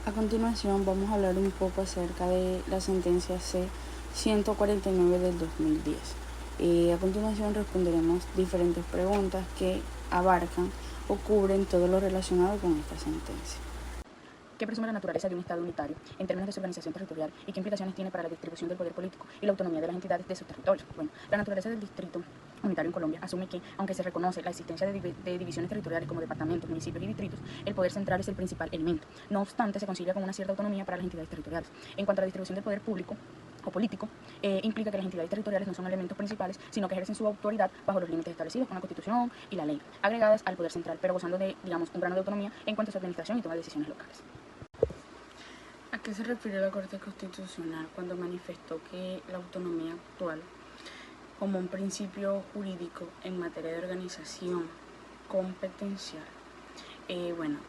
A continuación vamos a hablar un poco acerca de la sentencia C-149 del 2010. A continuación responderemos diferentes preguntas que abarcan o cubren todo lo relacionado con esta sentencia. ¿Qué presume la naturaleza de un Estado unitario en términos de su organización territorial y qué implicaciones tiene para la distribución del poder político y la autonomía de las entidades de sus territorios? Bueno, la naturaleza del distrito unitario en Colombia asume que, aunque se reconoce la existencia de divisiones territoriales como departamentos, municipios y distritos, el poder central es el principal elemento. No obstante, se concilia con una cierta autonomía para las entidades territoriales. En cuanto a la distribución del poder público o político, implica que las entidades territoriales no son elementos principales, sino que ejercen su autoridad bajo los límites establecidos con la Constitución y la ley, agregadas al poder central, pero gozando de, un grano de autonomía en cuanto a su administración y toma de decisiones locales. ¿A qué se refiere la Corte Constitucional cuando manifestó que la autonomía actual, como un principio jurídico en materia de organización competencial?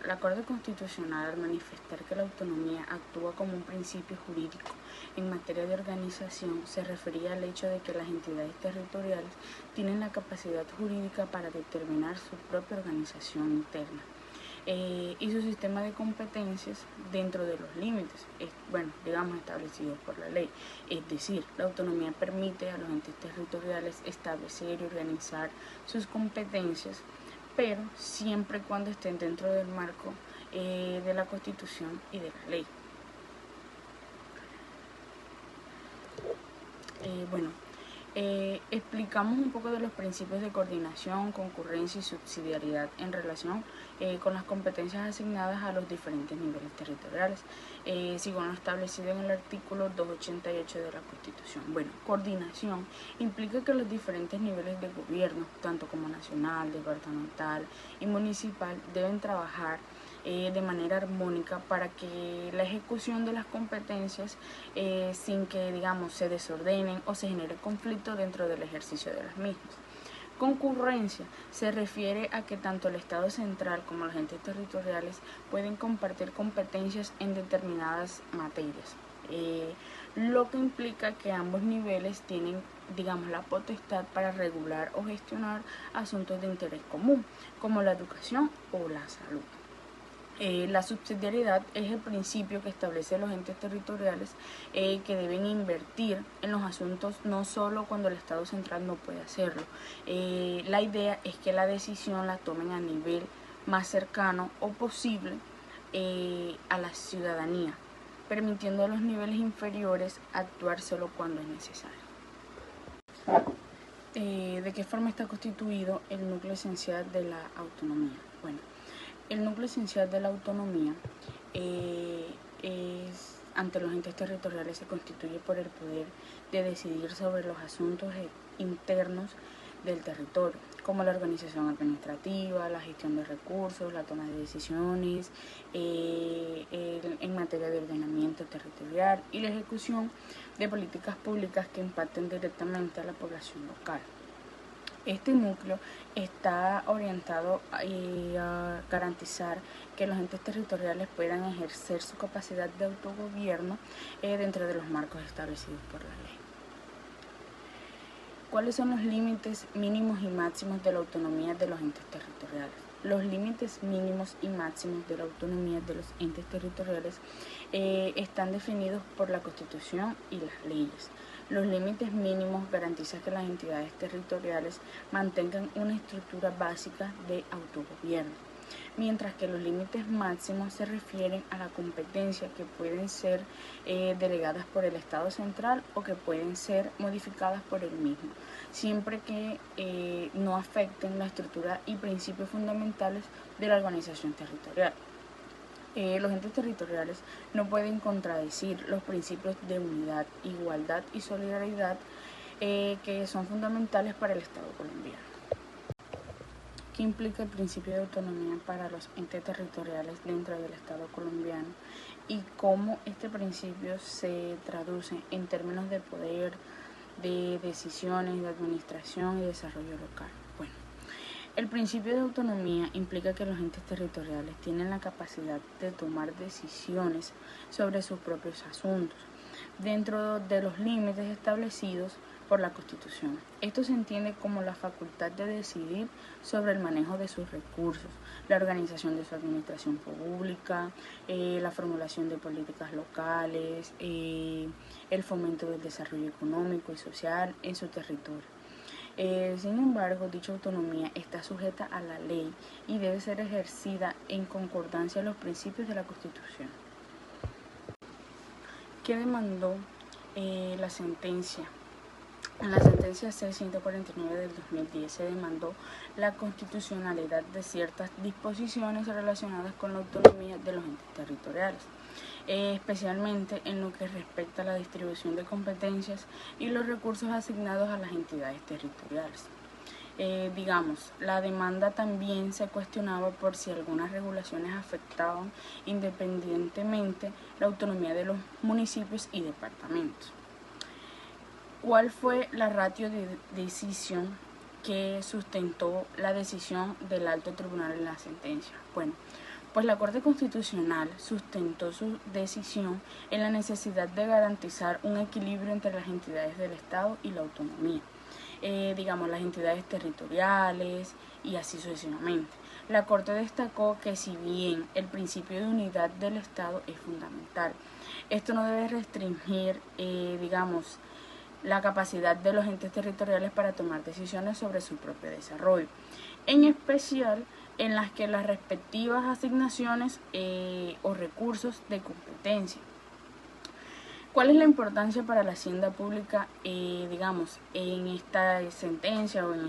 La Corte Constitucional, al manifestar que la autonomía actúa como un principio jurídico en materia de organización, se refería al hecho de que las entidades territoriales tienen la capacidad jurídica para determinar su propia organización interna y su sistema de competencias dentro de los límites, establecidos por la ley. Es decir, la autonomía permite a los entes territoriales establecer y organizar sus competencias, pero siempre y cuando estén dentro del marco de la Constitución y de la ley. Explicamos un poco de los principios de coordinación, concurrencia y subsidiariedad en relación con las competencias asignadas a los diferentes niveles territoriales, según lo establecido en el artículo 288 de la Constitución. Coordinación implica que los diferentes niveles de gobierno, tanto como nacional, departamental y municipal, deben trabajar de manera armónica para que la ejecución de las competencias sin que se desordenen o se genere conflicto dentro del ejercicio de las mismas. Concurrencia se refiere a que tanto el Estado central como los entes territoriales pueden compartir competencias en determinadas materias, lo que implica que ambos niveles tienen la potestad para regular o gestionar asuntos de interés común, como la educación o la salud. La subsidiariedad es el principio que establece los entes territoriales que deben invertir en los asuntos no solo cuando el Estado central no puede hacerlo. La idea es que la decisión la tomen a nivel más cercano o posible a la ciudadanía, permitiendo a los niveles inferiores actuar solo cuando es necesario. ¿De qué forma está constituido el núcleo esencial de la autonomía? El núcleo esencial de la autonomía ante los entes territoriales se constituye por el poder de decidir sobre los asuntos internos del territorio, como la organización administrativa, la gestión de recursos, la toma de decisiones en materia de ordenamiento territorial y la ejecución de políticas públicas que impacten directamente a la población local. Este núcleo está orientado a garantizar que los entes territoriales puedan ejercer su capacidad de autogobierno dentro de los marcos establecidos por la ley. ¿Cuáles son los límites mínimos y máximos de la autonomía de los entes territoriales? Los límites mínimos y máximos de la autonomía de los entes territoriales están definidos por la Constitución y las leyes. Los límites mínimos garantizan que las entidades territoriales mantengan una estructura básica de autogobierno, mientras que los límites máximos se refieren a la competencia que pueden ser delegadas por el Estado central o que pueden ser modificadas por él mismo, siempre que no afecten la estructura y principios fundamentales de la organización territorial. Los entes territoriales no pueden contradecir los principios de unidad, igualdad y solidaridad que son fundamentales para el Estado colombiano. ¿Qué implica el principio de autonomía para los entes territoriales dentro del Estado colombiano y cómo este principio se traduce en términos de poder, de decisiones, de administración y desarrollo local? El principio de autonomía implica que los entes territoriales tienen la capacidad de tomar decisiones sobre sus propios asuntos, dentro de los límites establecidos por la Constitución. Esto se entiende como la facultad de decidir sobre el manejo de sus recursos, la organización de su administración pública, la formulación de políticas locales, el fomento del desarrollo económico y social en su territorio. Sin embargo, dicha autonomía está sujeta a la ley y debe ser ejercida en concordancia a los principios de la Constitución. ¿Qué demandó la sentencia? En la sentencia C-149 del 2010 se demandó la constitucionalidad de ciertas disposiciones relacionadas con la autonomía de los entes territoriales, especialmente en lo que respecta a la distribución de competencias y los recursos asignados a las entidades territoriales. La demanda también se cuestionaba por si algunas regulaciones afectaban independientemente la autonomía de los municipios y departamentos. ¿Cuál fue la ratio de decisión que sustentó la decisión del Alto Tribunal en la sentencia? Bueno, pues la Corte Constitucional sustentó su decisión en la necesidad de garantizar un equilibrio entre las entidades del Estado y la autonomía, las entidades territoriales y así sucesivamente. La Corte destacó que si bien el principio de unidad del Estado es fundamental, esto no debe restringir, la capacidad de los entes territoriales para tomar decisiones sobre su propio desarrollo, en especial en las que las respectivas asignaciones o recursos de competencia. ¿Cuál es la importancia para la hacienda pública, en esta sentencia o en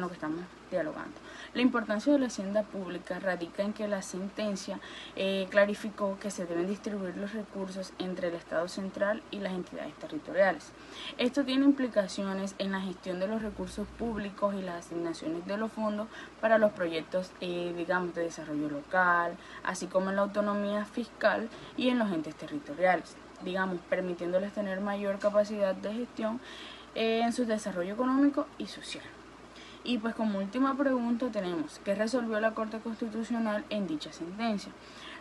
lo que estamos dialogando? La importancia de la hacienda pública radica en que la sentencia clarificó que se deben distribuir los recursos entre el Estado central y las entidades territoriales. Esto tiene implicaciones en la gestión de los recursos públicos y las asignaciones de los fondos para los proyectos, de desarrollo local, así como en la autonomía fiscal y en los entes territoriales, permitiéndoles tener mayor capacidad de gestión en su desarrollo económico y social. Y pues como última pregunta tenemos, ¿qué resolvió la Corte Constitucional en dicha sentencia?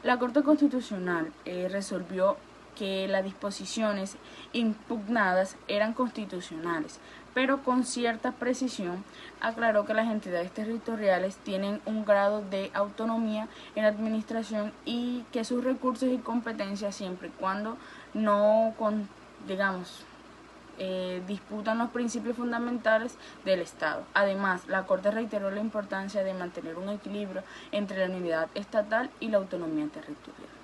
La Corte Constitucional resolvió que las disposiciones impugnadas eran constitucionales, pero con cierta precisión aclaró que las entidades territoriales tienen un grado de autonomía en la administración y que sus recursos y competencias, siempre y cuando no disputan los principios fundamentales del Estado. Además, la Corte reiteró la importancia de mantener un equilibrio entre la unidad estatal y la autonomía territorial.